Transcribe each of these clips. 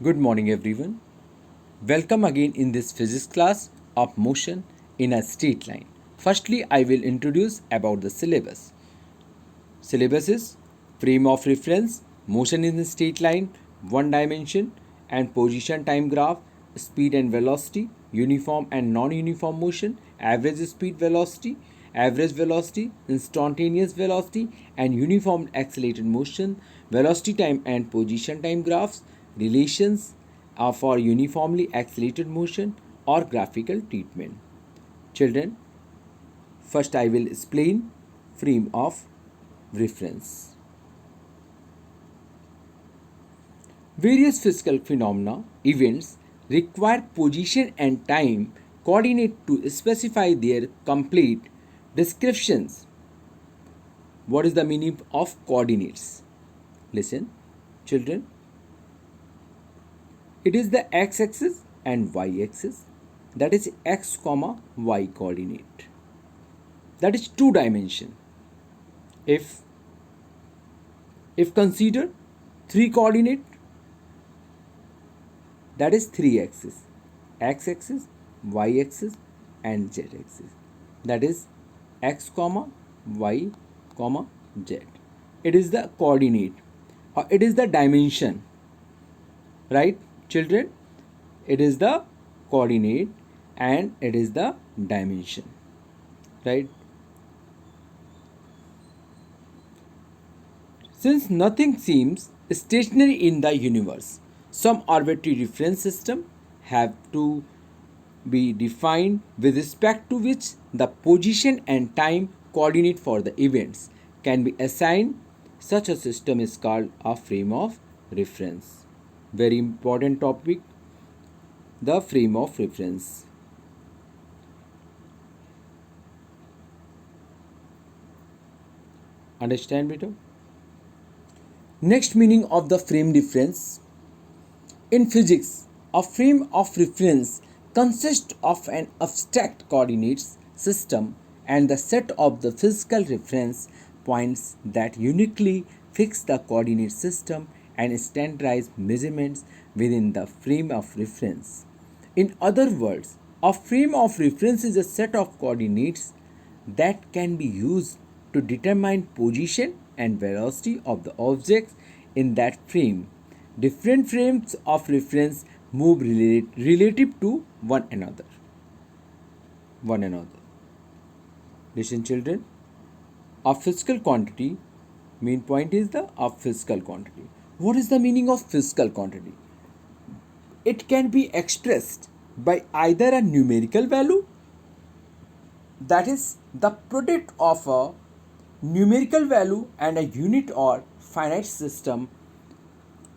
Good morning, everyone. Welcome again in this physics class of motion in a straight line. Firstly, I will introduce about the syllabus. Syllabus is frame of reference, motion in a straight line, one dimension, and position time graph, speed and velocity, uniform and non-uniform motion, average velocity, instantaneous velocity, and uniform accelerated motion, velocity time and position time graphs, relations for uniformly accelerated motion, or graphical treatment. Children, first I will explain frame of reference. Various physical phenomena, events, require position and time coordinate to specify their complete descriptions. What is the meaning of coordinates? Listen, children. It is the x-axis and y-axis. That is x comma y coordinate. That is two dimension. If consider three coordinate, that is three axis, x-axis, y-axis, and z-axis. That is x comma y comma z. It is the coordinate, or it is the dimension, right, children? It is the coordinate and it is the dimension, right? Since nothing seems stationary in the universe, some arbitrary reference system have to be defined with respect to which the position and time coordinate for the events can be assigned. Such a system is called a frame of reference. Very important topic, the frame of reference. Understand, beta? Next meaning of the frame reference. In physics, a frame of reference consists of an abstract coordinates system and the set of the physical reference points that uniquely fix the coordinate system and standardize measurements within the frame of reference. In other words, a frame of reference is a set of coordinates that can be used to determine position and velocity of the objects in that frame. Different frames of reference move relative to one another. Listen, children. A physical quantity, main point is the a physical quantity. What is the meaning of physical quantity? It can be expressed by either a numerical value, that is the product of a numerical value and a unit or finite system,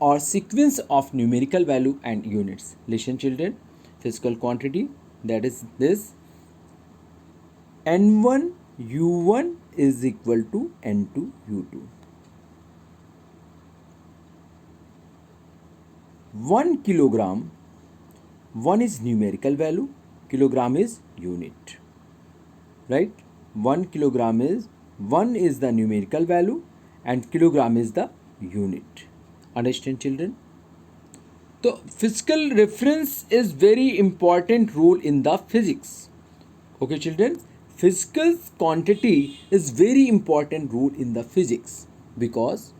or sequence of numerical value and units. Listen, children, physical quantity, that is this: n1 u1 is equal to n2 u2. 1 kilogram, 1 is numerical value, kilogram is unit, right? 1 kilogram is 1 is the numerical value and kilogram is the unit. Understand, children? So physical reference is very important role in the physics. Okay, children, physical quantity is very important role in the physics, because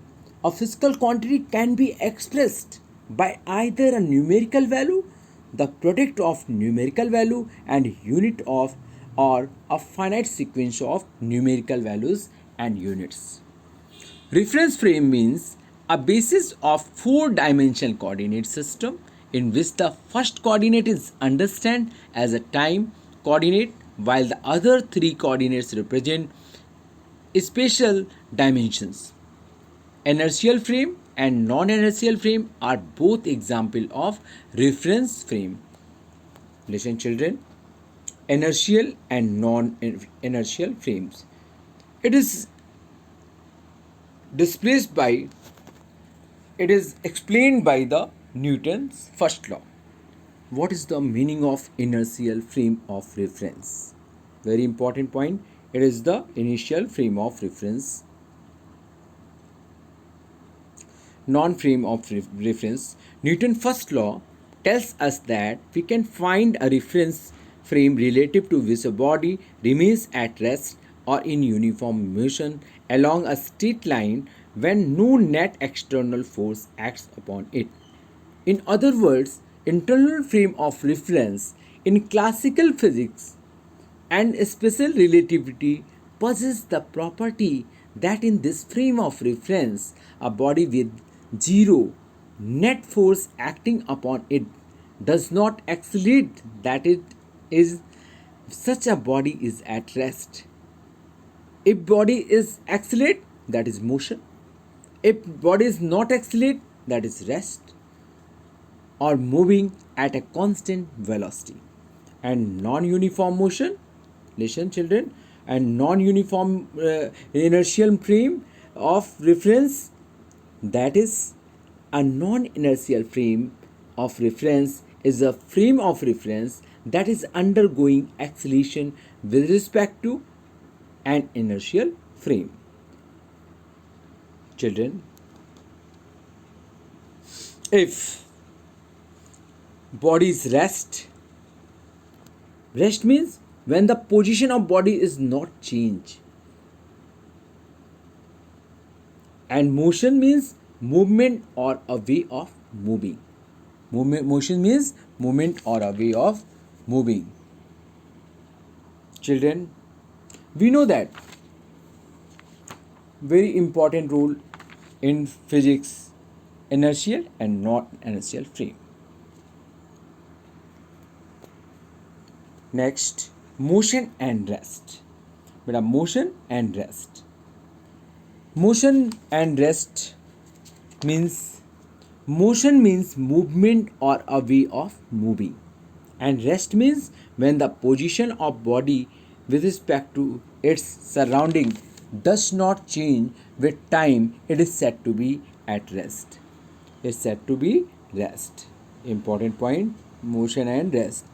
a physical quantity can be expressed by either a numerical value, the product of numerical value and unit of, or a finite sequence of numerical values and units. Reference frame means a basis of four-dimensional coordinate system in which the first coordinate is understood as a time coordinate while the other three coordinates represent spatial dimensions. Inertial frame and non-inertial frame are both examples of reference frame. Listen, children, inertial and non-inertial frames. It is displaced by, it is explained by the Newton's first law. What is the meaning of inertial frame of reference? Very important point. It is the initial frame of reference. non-frame of reference, Newton's first law tells us that we can find a reference frame relative to which a body remains at rest or in uniform motion along a straight line when no net external force acts upon it. In other words, internal frame of reference in classical physics and special relativity possess the property that in this frame of reference, a body with zero net force acting upon it does not accelerate, that it is such a body is at rest. If body is accelerate, that is motion. If body is not accelerate, that is rest or moving at a constant velocity. And non-uniform motion, listen children, and non-uniform inertial frame of reference, that is a non-inertial frame of reference is a frame of reference that is undergoing acceleration with respect to an inertial frame. Children, if body is rest means when the position of body is not changed, and motion means movement or a way of moving. Motion means movement or a way of moving. Children, we know that very important role in physics, inertial and non-inertial frame. Next, motion and rest. Beta, motion and rest. Motion and rest means movement or a way of moving, and rest means when the position of body with respect to its surrounding does not change with time, it is said to be at rest. It's said to be rest. Important point, motion and rest.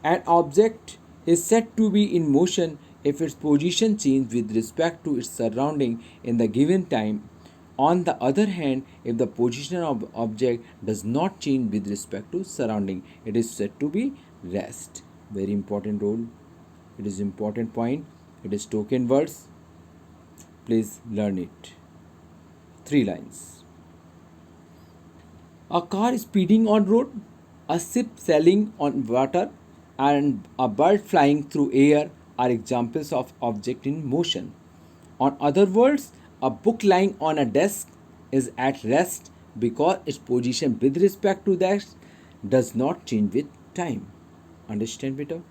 An object is said to be in motion if its position changes with respect to its surrounding in the given time. On the other hand, if the position of object does not change with respect to surrounding, it is said to be rest. Very important role. It is important point. It is token words. Please learn it. 3 lines. A car speeding on road, a ship sailing on water, and a bird flying through air are examples of object in motion. On other words, a book lying on a desk is at rest because its position with respect to that does not change with time. Understand better?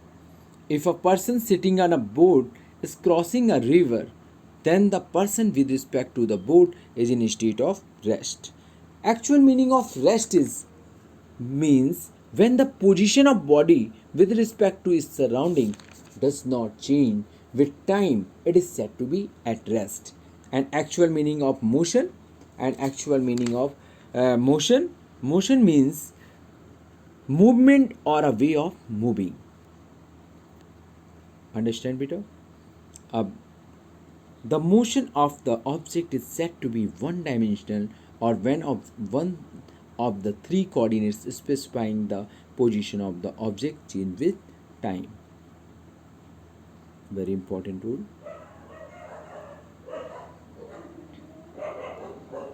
If a person sitting on a boat is crossing a river, then the person with respect to the boat is in a state of rest. Actual meaning of rest is means when the position of body with respect to its surrounding does not change with time, it is said to be at rest. And actual meaning of motion and actual meaning of motion means movement or a way of moving. Understand better? The motion of the object is said to be one dimensional or when one of the 3 coordinates specifying the position of the object change with time. Very important rule.